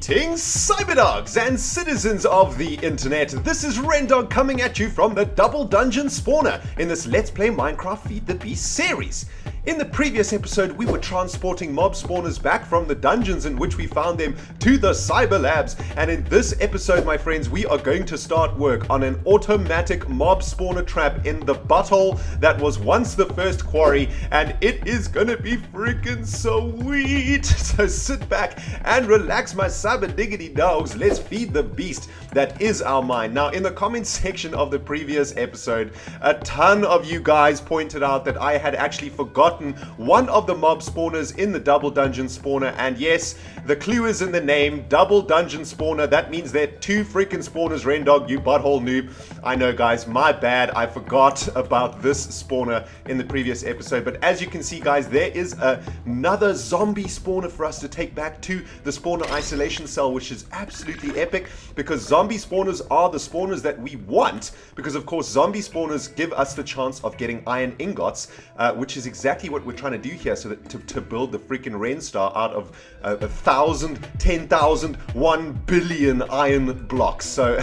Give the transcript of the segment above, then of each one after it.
Greetings, cyberdogs and citizens of the internet. This is ReNDoG coming at you from the Double Dungeon Spawner in this Let's Play Minecraft Feed the Beast series. In the previous episode, we were transporting mob spawners back from the dungeons in which we found them to the cyber labs. And in this episode, my friends, we are going to start work on an automatic mob spawner trap in the butthole that was once the first quarry. And it is gonna be freaking sweet. So sit back and relax, my cyber diggity dogs. Let's feed the beast that is our mine. Now, in the comments section of the previous episode, a ton of you guys pointed out that I had actually forgotten one of the mob spawners in the Double Dungeon Spawner. And yes, the clue is in the name, Double Dungeon Spawner. That means there are two freaking spawners, ReNDoG, you butthole noob. I know, guys, my bad. I forgot about this spawner in the previous episode. But as you can see, guys, there is another zombie spawner for us to take back to the spawner isolation cell, which is absolutely epic because zombie spawners are the spawners that we want, because of course zombie spawners give us the chance of getting iron ingots, which is exactly what we're trying to do here, so that to build the freaking Ren Star out of 1,000, 10,000, 1 billion iron blocks. So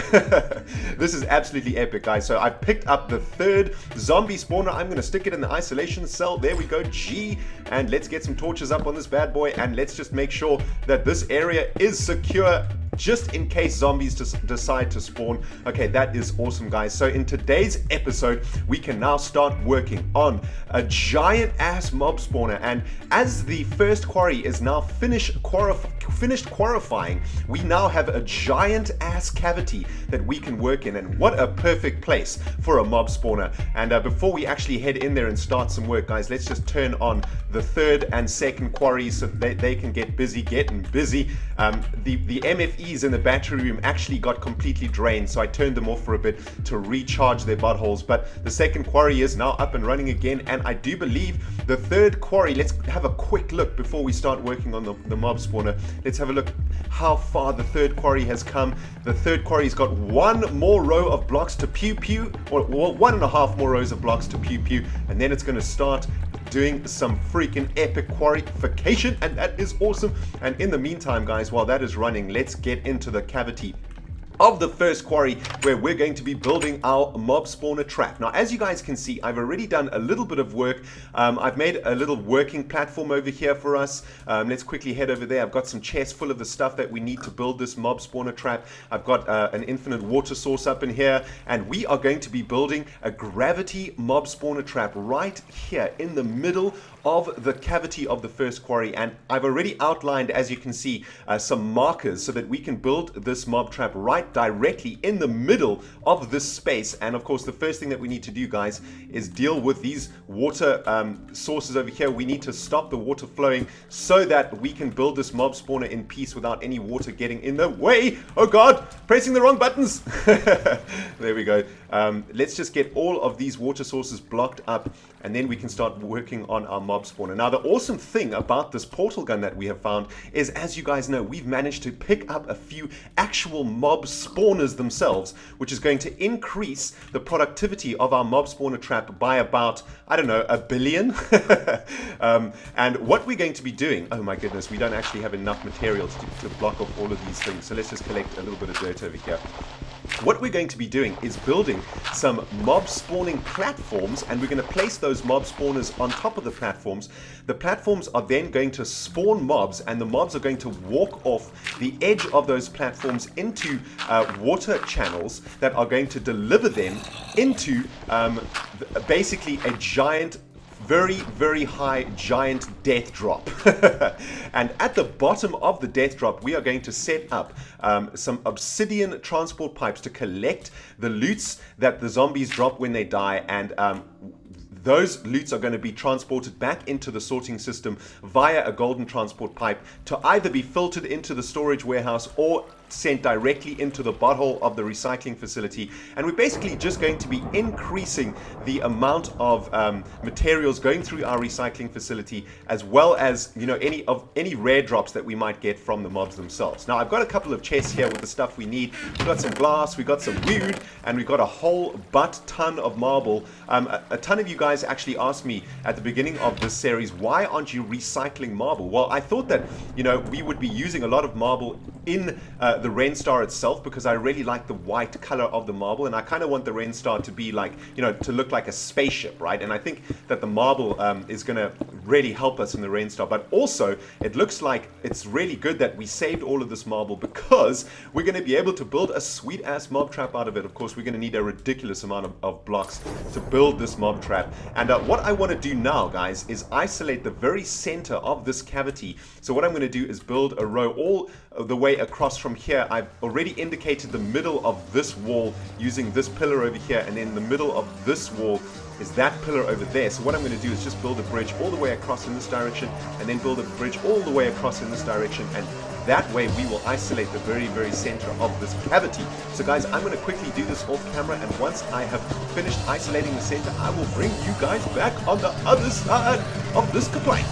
this is absolutely epic, guys. So I picked up the third zombie spawner. I'm going to stick it in the isolation cell. There we go, G. And let's get some torches up on this bad boy, and let's just make sure that this area is secure, just in case zombies decide to spawn. Okay, that is awesome, guys. So in today's episode, we can now start working on a giant ass mob spawner. And as the first quarry is now finished quarryifying, we now have a giant ass cavity that we can work in. And what a perfect place for a mob spawner. And before we actually head in there and start some work, guys, let's just turn on the third and second quarries so they can get busy getting busy. The MFEs in the battery room actually got completely drained, so I turned them off for a bit to recharge their buttholes. But the second quarry is now up and running again, and I do believe the third quarry, let's have a quick look before we start working on the mob spawner. Let's have a look how far the third quarry has come. The third quarry's got one more row of blocks to pew pew, or 1.5 more rows of blocks to pew pew, and then it's going to start doing some freaking epic quarryfication, and that is awesome. And in the meantime, guys, while that is running, let's get into the cavity of the first quarry where we're going to be building our mob spawner trap. Now, as you guys can see, I've already done a little bit of work. I've made a little working platform over here for us. Let's quickly head over there. I've got some chests full of the stuff that we need to build this mob spawner trap. I've got an infinite water source up in here, and we are going to be building a gravity mob spawner trap right here in the middle of the cavity of the first quarry. And I've already outlined, as you can see, some markers so that we can build this mob trap right directly in the middle of this space. And of course, the first thing that we need to do, guys, is deal with these water sources over here. We need to stop the water flowing so that we can build this mob spawner in peace without any water getting in the way. Oh god, pressing the wrong buttons. There we go. Let's just get all of these water sources blocked up, and then we can start working on our mob spawner. Now, the awesome thing about this portal gun that we have found is, as you guys know, we've managed to pick up a few actual mob spawners themselves, which is going to increase the productivity of our mob spawner trap by about, I don't know, 1 billion. And what we're going to be doing, oh my goodness, we don't actually have enough materials to block off all of these things. So let's just collect a little bit of dirt over here. What we're going to be doing is building some mob spawning platforms, and we're going to place those mob spawners on top of the platforms. The platforms are then going to spawn mobs, and the mobs are going to walk off the edge of those platforms into water channels that are going to deliver them into basically a giant, very, very high giant death drop. And at the bottom of the death drop, we are going to set up some obsidian transport pipes to collect the loots that the zombies drop when they die, and those loots are going to be transported back into the sorting system via a golden transport pipe to either be filtered into the storage warehouse or sent directly into the butthole of the recycling facility. And we're basically just going to be increasing the amount of materials going through our recycling facility, as well as, you know, any rare drops that we might get from the mobs themselves. Now, I've got a couple of chests here with the stuff we need. We've got some glass, we've got some wood, and we've got a whole ton of marble. A ton of you guys actually asked me at the beginning of this series, why aren't you recycling marble? Well, I thought that, you know, we would be using a lot of marble in the Ren Star itself, because I really like the white color of the marble, and I kind of want the Ren Star to be like, to look like a spaceship, right? And I think that the marble is going to really help us in the Ren Star. But also, it looks like it's really good that we saved all of this marble, because we're going to be able to build a sweet ass mob trap out of it. Of course, we're going to need a ridiculous amount of blocks to build this mob trap. And what I want to do now, guys, is isolate the very center of this cavity. So what I'm going to do is build a row all the way across from here. I've already indicated the middle of this wall using this pillar over here, and then the middle of this wall is that pillar over there. So what I'm going to do is just build a bridge all the way across in this direction, and then build a bridge all the way across in this direction, and that way we will isolate the very, very center of this cavity. So guys, I'm going to quickly do this off camera, and once I have finished isolating the center, I will bring you guys back on the other side of this complaint.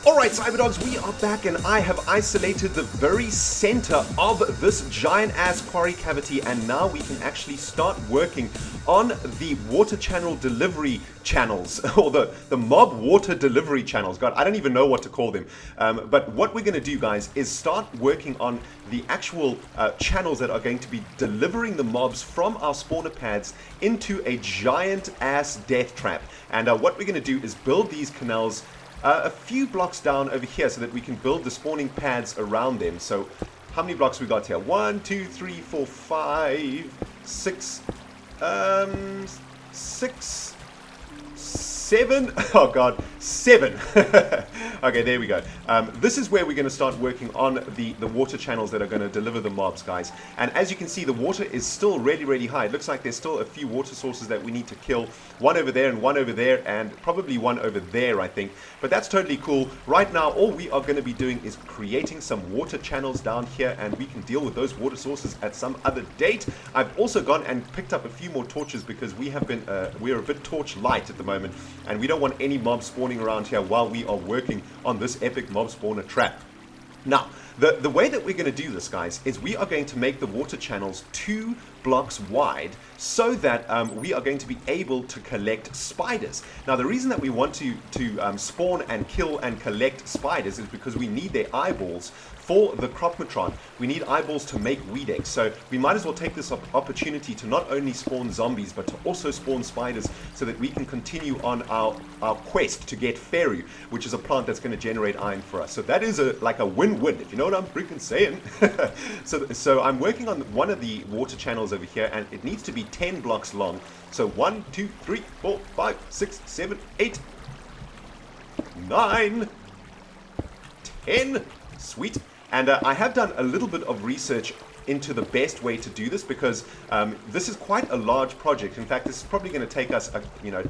Alright, Cyberdogs, we are back, and I have isolated the very center of this giant ass quarry cavity, and now we can actually start working on the water channel delivery channels, or the mob water delivery channels. God, I don't even know what to call them. But what we're going to do, guys, is start working on the actual channels that are going to be delivering the mobs from our spawner pads into a giant ass death trap. And what we're going to do is build these canals a few blocks down over here so that we can build the spawning pads around them. So how many blocks we got here? 1, 2, 3, 4, 5, 6, 6, 7. Oh god, 7. Okay, there we go. This is where we're going to start working on the water channels that are going to deliver the mobs, guys. And as you can see, the water is still really, really high. It looks like there's still a few water sources that we need to kill. One over there and one over there, and probably one over there, I think. But that's totally cool. Right now, all we are going to be doing is creating some water channels down here, and we can deal with those water sources at some other date. I've also gone and picked up a few more torches, because we're a bit torch light at the moment, and we don't want any mobs spawning around here while we are working on this epic mob spawner trap. Now, the way that we're going to do this, guys, is we are going to make the water channels 2 blocks wide, so that we are going to be able to collect spiders. Now, the reason that we want to spawn and kill and collect spiders is because we need their eyeballs for the Cropmatron. We need eyeballs to make weed eggs, so we might as well take this opportunity to not only spawn zombies, but to also spawn spiders, so that we can continue on our quest to get Feru, which is a plant that's going to generate iron for us. So that is like a win-win, if you know what I'm freaking saying. So I'm working on one of the water channels over here, and it needs to be 10 blocks long. So 1, 2, 3, 4, 5, 6, 7, 8, 9, 10. Sweet. And I have done a little bit of research into the best way to do this, because this is quite a large project. In fact, this is probably going to take us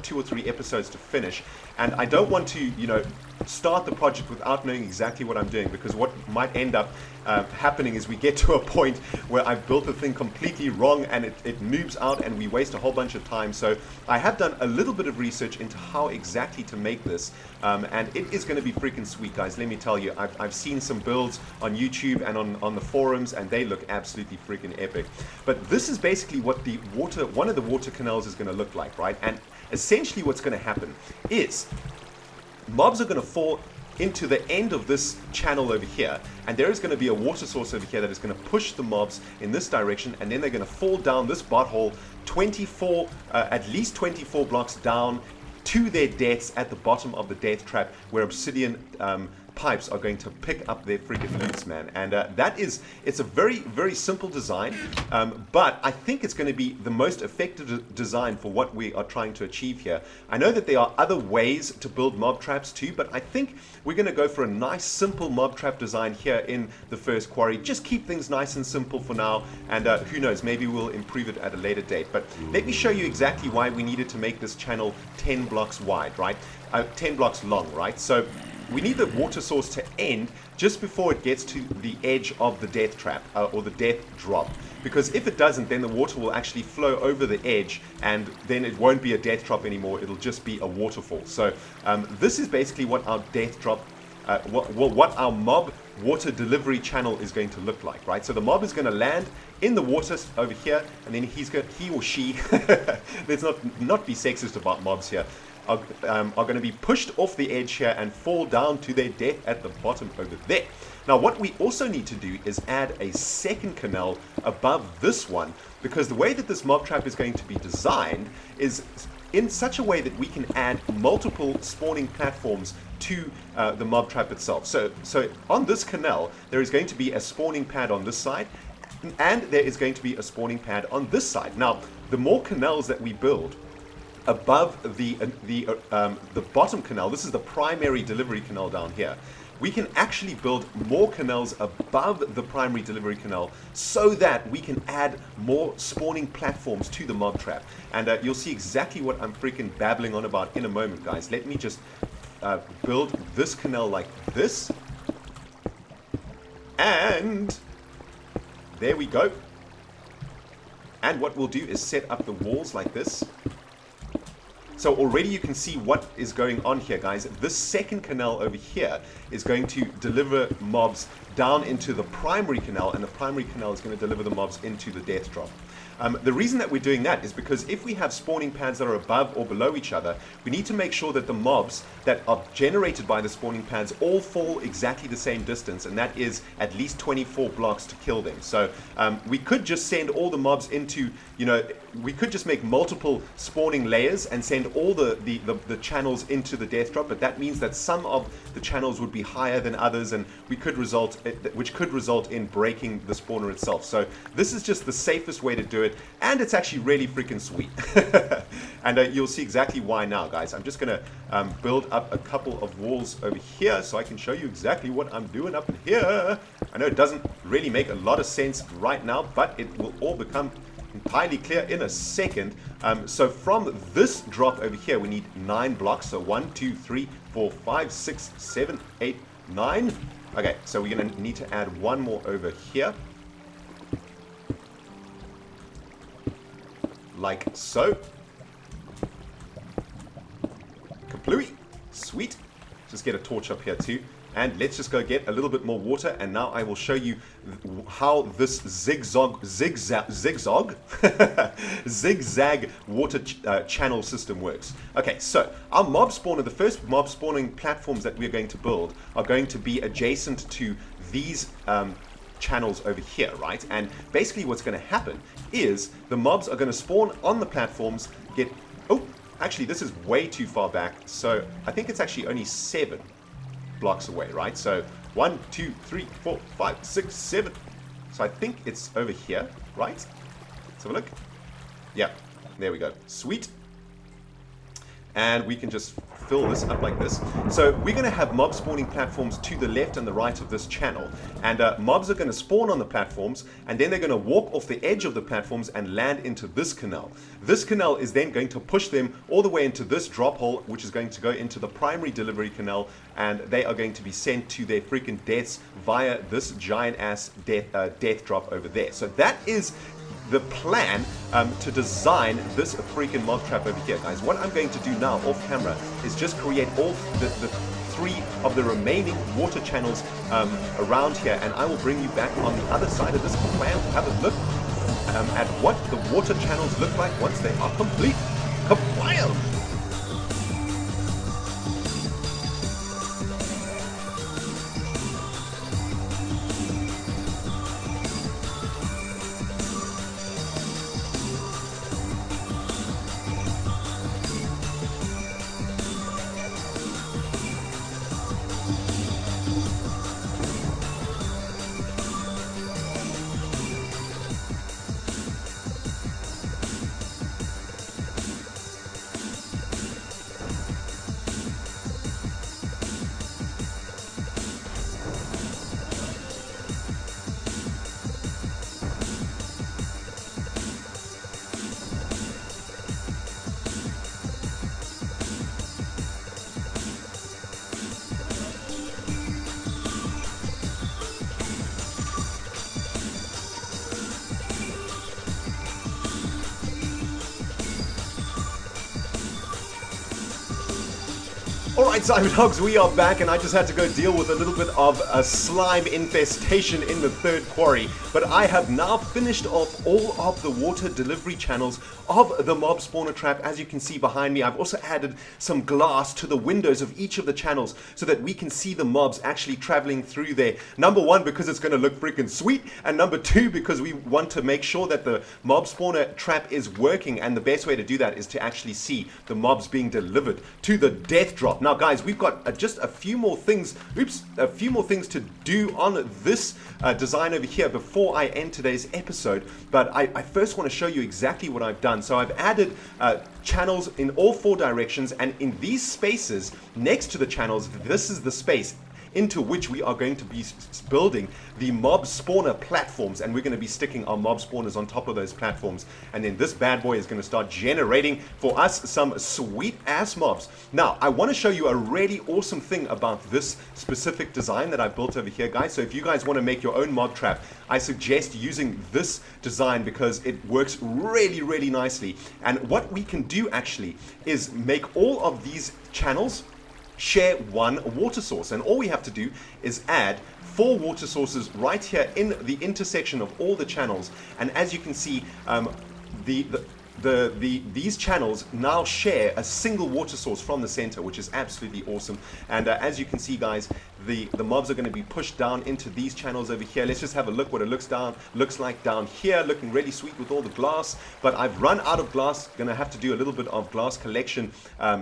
2 or 3 episodes to finish, and I don't want to start the project without knowing exactly what I'm doing, because what might end up happening is we get to a point where I've built the thing completely wrong, and it noobs out and we waste a whole bunch of time. So I have done a little bit of research into how exactly to make this, and it is going to be freaking sweet, guys. Let me tell you, I've seen some builds on YouTube and on the forums, and they look absolutely freaking epic. But this is basically what one of the water canals is going to look like, right? And essentially what's going to happen is mobs are going to fall into the end of this channel over here, and there is going to be a water source over here that is going to push the mobs in this direction, and then they're going to fall down this butthole at least 24 blocks down to their deaths at the bottom of the death trap, where obsidian pipes are going to pick up their freaking loots, man. And it's a very, very simple design, but I think it's going to be the most effective design for what we are trying to achieve here. I know that there are other ways to build mob traps too, but I think we're going to go for a nice, simple mob trap design here in the first quarry. Just keep things nice and simple for now, and who knows, maybe we'll improve it at a later date. But let me show you exactly why we needed to make this channel 10 blocks wide, right? 10 blocks long, right? So we need the water source to end just before it gets to the edge of the death trap or the death drop. Because if it doesn't, then the water will actually flow over the edge, and then it won't be a death drop anymore. It'll just be a waterfall. So this is basically what our death drop, what our mob water delivery channel is going to look like, right? So the mob is going to land in the water over here, and then he or she, let's not be sexist about mobs here, are going to be pushed off the edge here and fall down to their death at the bottom over there. Now what we also need to do is add a second canal above this one, because the way that this mob trap is going to be designed is in such a way that we can add multiple spawning platforms to the mob trap itself. So on this canal there is going to be a spawning pad on this side, and there is going to be a spawning pad on this side. Now the more canals that we build above the bottom canal, this is the primary delivery canal down here, we can actually build more canals above the primary delivery canal so that we can add more spawning platforms to the mob trap. And you'll see exactly what I'm freaking babbling on about in a moment, guys. Let me just build this canal like this, and there we go. And what we'll do is set up the walls like this. So already you can see what is going on here, guys. This second canal over here is going to deliver mobs down into the primary canal, and the primary canal is going to deliver the mobs into the death drop. The reason that we're doing that is because if we have spawning pads that are above or below each other, we need to make sure that the mobs that are generated by the spawning pads all fall exactly the same distance, and that is at least 24 blocks to kill them. So we could just send all the mobs into, we could just make multiple spawning layers and send all the channels into the death drop, but that means that some of the channels would be higher than others, and which could result in breaking the spawner itself. So this is just the safest way to do it, and it's actually really freaking sweet. And you'll see exactly why now, guys. I'm just gonna build up a couple of walls over here so I can show you exactly what I'm doing up in here. I know it doesn't really make a lot of sense right now, but it will all become entirely clear in a second. So from this drop over here, we need 9 blocks. So 1, 2, 3, 4, 5, 6, 7, 8, 9. Okay, so we're going to need to add one more over here, like so. Kaplooey. Sweet. Just get a torch up here too. And let's just go get a little bit more water, and now I will show you how this zigzag water channel system works. Okay, so our mob spawner, the first mob spawning platforms that we're going to build are going to be adjacent to these channels over here, right? And basically what's going to happen is the mobs are going to spawn on the platforms, actually this is way too far back, so I think it's actually only 7 blocks away, right? So 1, 2, 3, 4, 5, 6, 7. So I think it's over here, right? Let's have a look. Yeah, there we go. Sweet. And we can just fill this up like this. So we're going to have mob spawning platforms to the left and the right of this channel, and mobs are going to spawn on the platforms, and then they're going to walk off the edge of the platforms and land into this canal. This canal is then going to push them all the way into this drop hole, which is going to go into the primary delivery canal, and they are going to be sent to their freaking deaths via this giant ass death drop over there. So that is the plan to design this freaking mob trap over here, guys. What I'm going to do now off camera is just create all the 3 of the remaining water channels around here, and I will bring you back on the other side of this plan to have a look at what the water channels look like once they are complete. Kablam! Alright, Cyber Dogs, we are back, and I just had to go deal with a little bit of a slime infestation in the third quarry. But I have now finished off all of the water delivery channels of the mob spawner trap. As you can see behind me, I've also added some glass to the windows of each of the channels so that we can see the mobs actually traveling through there. Number one, because it's going to look freaking sweet, and number two, because we want to make sure that the mob spawner trap is working, and the best way to do that is to actually see the mobs being delivered to the death drop. Now guys, we've got just a few more things to do on this design over here before I end today's episode, but I first want to show you exactly what I've done. So I've added channels in all four directions, and in these spaces next to the channels, this is the space into which we are going to be building the mob spawner platforms, and we're going to be sticking our mob spawners on top of those platforms, and then this bad boy is going to start generating for us some sweet ass mobs. Now I want to show you a really awesome thing about this specific design that I built over here, guys. So if you guys want to make your own mob trap, I suggest using this design because it works really nicely. And what we can do actually is make all of these channels share one water source, and all we have to do is add 4 water sources right here in the intersection of all the channels. And as you can see, these channels now share a single water source from the center, which is absolutely awesome. And as you can see, guys, the mobs are going to be pushed down into these channels over here. Let's just have a look what it looks like down here, looking really sweet with all the glass. But I've run out of glass, gonna have to do a little bit of glass collection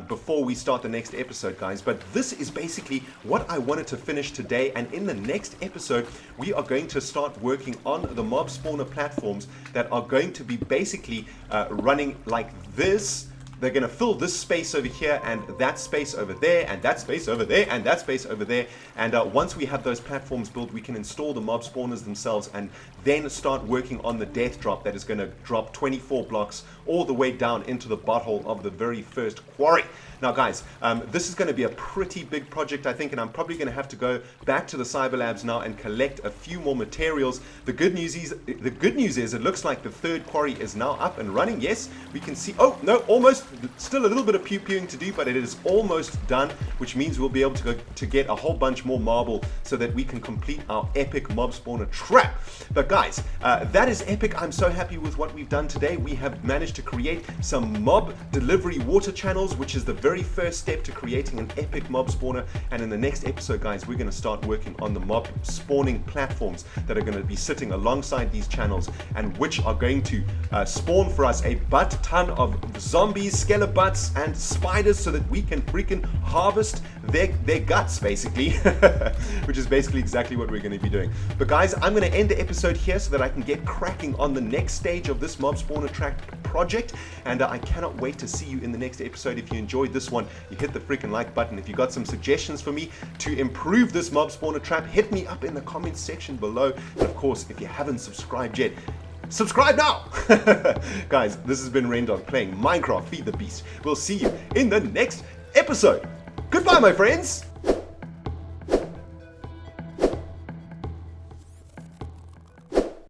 before we start the next episode, guys. But this is basically what I wanted to finish today, and in the next episode we are going to start working on the mob spawner platforms that are going to be basically running like this. They're going to fill this space over here, and that space over there, and that space over there, and that space over there. And once we have those platforms built, we can install the mob spawners themselves and then start working on the death drop that is going to drop 24 blocks all the way down into the butthole of the very first quarry. Now guys, this is going to be a pretty big project, I think, and I'm probably going to have to go back to the Cyber Labs now and collect a few more materials. The good news is it looks like the third quarry is now up and running. Yes, we can see, oh no, almost, still a little bit of pewing to do, but it is almost done, which means we'll be able to get a whole bunch more marble so that we can complete our epic mob spawner trap. But guys, that is epic. I'm so happy with what we've done today. We have managed to create some mob delivery water channels, which is the very first step to creating an epic mob spawner. And in the next episode, guys, we're going to start working on the mob spawning platforms that are going to be sitting alongside these channels, and which are going to spawn for us a butt ton of zombies, skelebutts, and spiders, so that we can freaking harvest their guts, basically, which is basically exactly what we're going to be doing. But guys, I'm going to end the episode here so that I can get cracking on the next stage of this mob spawner track project, and I cannot wait to see you in the next episode. If you enjoyed this one, you hit the freaking like button. If you got some suggestions for me to improve this mob spawner trap, hit me up in the comments section below. And of course, if you haven't subscribed yet, subscribe now. Guys, this has been ReNDoG playing Minecraft Feed the Beast. We'll see you in the next episode. Goodbye, my friends.